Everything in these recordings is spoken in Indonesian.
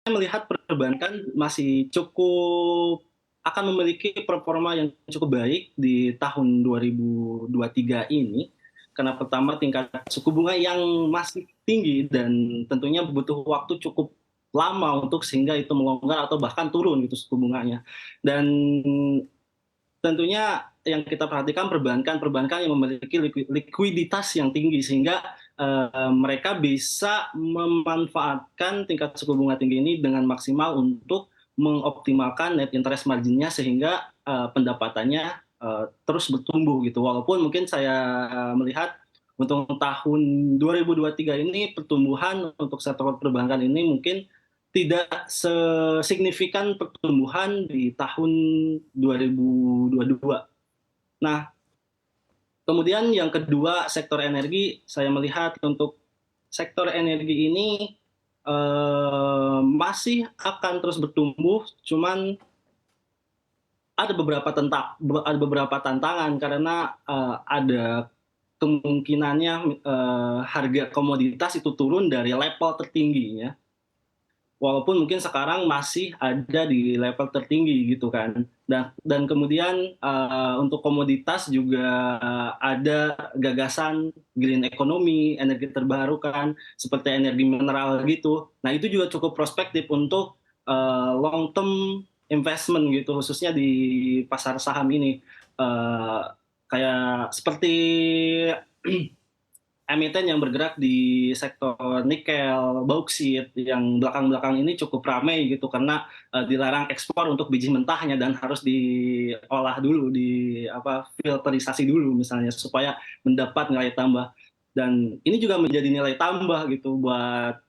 melihat perbankan masih cukup akan memiliki performa yang cukup baik di tahun 2023 ini, karena pertama tingkat suku bunga yang masih tinggi dan tentunya butuh waktu cukup lama untuk sehingga itu melonggar atau bahkan turun gitu suku bunganya. Dan tentunya yang kita perhatikan perbankan yang memiliki likuiditas yang tinggi sehingga mereka bisa memanfaatkan tingkat suku bunga tinggi ini dengan maksimal untuk mengoptimalkan net interest margin-nya sehingga pendapatannya terus bertumbuh gitu. Walaupun mungkin saya melihat untuk tahun 2023 ini pertumbuhan untuk sektor perbankan ini mungkin tidak sesignifikan pertumbuhan di tahun 2022. Nah, kemudian yang kedua sektor energi, saya melihat untuk sektor energi ini masih akan terus bertumbuh, cuman ada beberapa tantangan karena ada kemungkinannya harga komoditas itu turun dari level tertingginya. Walaupun mungkin sekarang masih ada di level tertinggi gitu kan. Dan kemudian untuk komoditas juga ada gagasan green economy, energi terbarukan seperti energi mineral gitu. Nah, itu juga cukup prospektif untuk long term investment gitu khususnya di pasar saham ini. Eh, Kayak seperti emiten yang bergerak di sektor nikel, bauksit yang belakang-belakang ini cukup ramai gitu karena dilarang ekspor untuk biji mentahnya dan harus diolah dulu, filterisasi dulu misalnya supaya mendapat nilai tambah. Dan ini juga menjadi nilai tambah gitu buat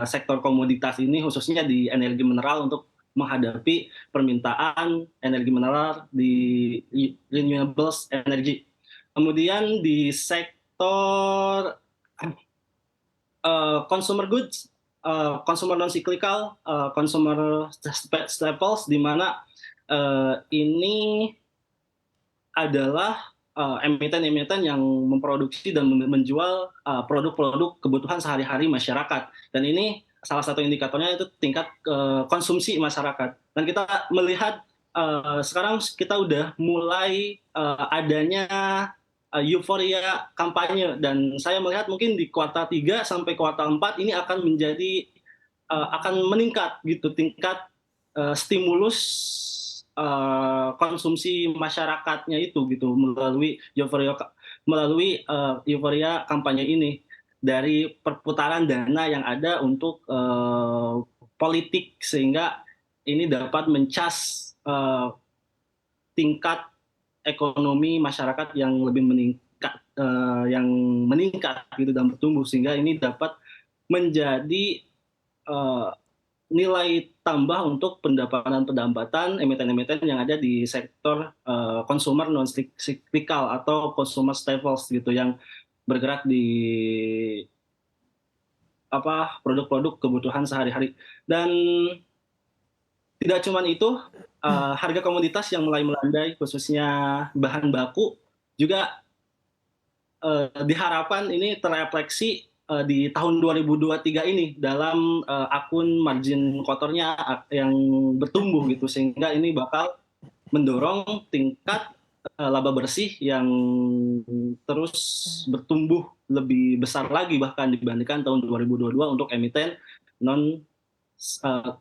sektor komoditas ini khususnya di energi mineral untuk menghadapi permintaan energi mineral di renewables energy. Kemudian di sektor consumer goods, consumer non cyclical, consumer staples di mana ini adalah emiten-emiten yang memproduksi dan menjual produk-produk kebutuhan sehari-hari masyarakat. Dan ini salah satu indikatornya itu tingkat konsumsi masyarakat. Dan kita melihat sekarang kita udah mulai adanya euforia kampanye dan saya melihat mungkin di kuartal 3 sampai kuartal 4 ini akan meningkat gitu tingkat stimulus konsumsi masyarakatnya itu gitu melalui euforia kampanye ini dari perputaran dana yang ada untuk politik sehingga ini dapat mencas tingkat ekonomi masyarakat yang meningkat gitu dan bertumbuh sehingga ini dapat menjadi eh, nilai tambah untuk pendapatan emiten-emiten yang ada di sektor consumer non cyclical atau consumer staples gitu yang bergerak di produk-produk kebutuhan sehari-hari. Dan tidak cuma itu, harga komoditas yang mulai melandai khususnya bahan baku juga diharapkan ini terrefleksi di tahun 2023 ini dalam akun margin kotornya yang bertumbuh gitu sehingga ini bakal mendorong tingkat laba bersih yang terus bertumbuh lebih besar lagi bahkan dibandingkan tahun 2022 non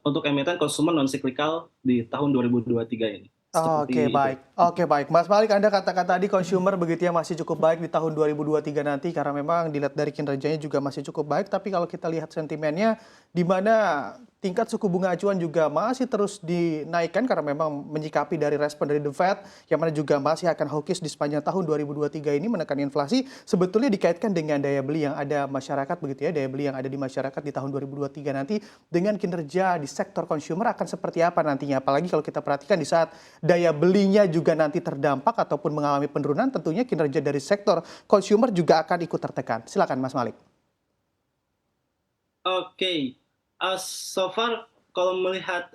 untuk emiten konsumer non cyclical di tahun 2023 ini. Oke, Seperti itu. baik. Oke, baik. Mas Malik, Anda katakan tadi consumer begitu ya masih cukup baik di tahun 2023 nanti karena memang dilihat dari kinerjanya juga masih cukup baik. Tapi kalau kita lihat sentimennya, di mana tingkat suku bunga acuan juga masih terus dinaikkan karena memang menyikapi dari respon dari The Fed, yang mana juga masih akan hawkish di sepanjang tahun 2023 ini menekan inflasi, sebetulnya dikaitkan dengan daya beli yang ada masyarakat begitu ya, daya beli yang ada di masyarakat di tahun 2023 nanti dengan kinerja di sektor consumer akan seperti apa nantinya. Apalagi kalau kita perhatikan di saat daya belinya juga nanti terdampak ataupun mengalami penurunan, tentunya kinerja dari sektor consumer juga akan ikut tertekan. Silakan Mas Malik. Oke, so far kalau melihat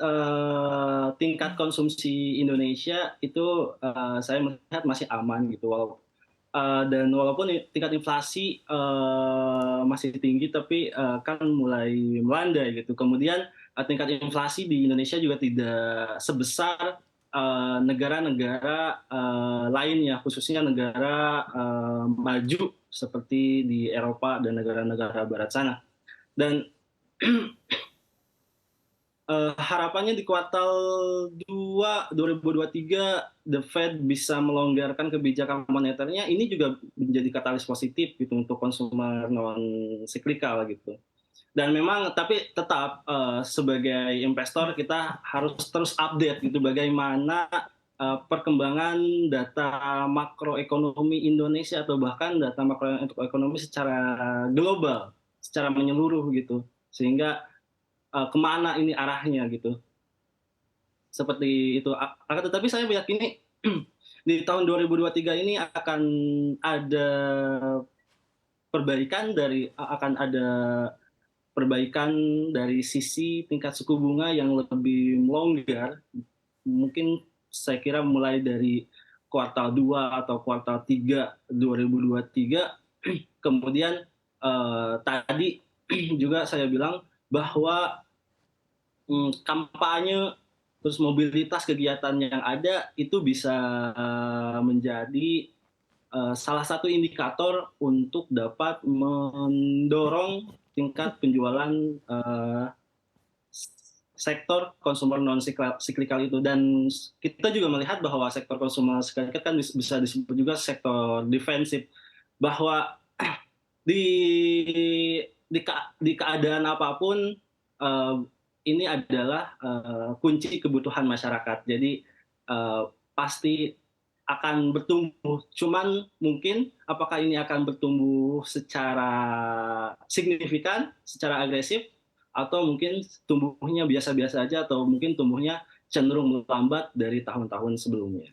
tingkat konsumsi Indonesia itu saya melihat masih aman gitu, dan walaupun tingkat inflasi masih tinggi, tapi kan mulai melandai gitu. Kemudian tingkat inflasi di Indonesia juga tidak sebesar negara-negara lainnya, khususnya negara maju seperti di Eropa dan negara-negara barat sana. Dan harapannya di kuartal 2 2023 The Fed bisa melonggarkan kebijakan moneternya, ini juga menjadi katalis positif gitu untuk konsumer non siklikal gitu. Dan memang tapi tetap sebagai investor kita harus terus update gitu bagaimana perkembangan data makroekonomi Indonesia atau bahkan data makroekonomi secara global, secara menyeluruh gitu. Sehingga kemana ini arahnya gitu. Seperti itu. Akan tetapi saya meyakini di tahun 2023 ini akan ada perbaikan dari sisi tingkat suku bunga yang lebih melonggar. Mungkin saya kira mulai dari kuartal 2 atau kuartal 3 2023. Kemudian tadi juga saya bilang bahwa kampanye terus mobilitas kegiatan yang ada itu bisa menjadi salah satu indikator untuk dapat mendorong tingkat penjualan sektor konsumer non siklikal itu. Dan kita juga melihat bahwa sektor konsumer siklikal kan bisa disebut juga sektor defensif, bahwa di di keadaan apapun ini adalah kunci kebutuhan masyarakat. Jadi pasti akan bertumbuh. Cuman mungkin apakah ini akan bertumbuh secara signifikan, secara agresif, atau mungkin tumbuhnya biasa-biasa aja, atau mungkin tumbuhnya cenderung melambat dari tahun-tahun sebelumnya.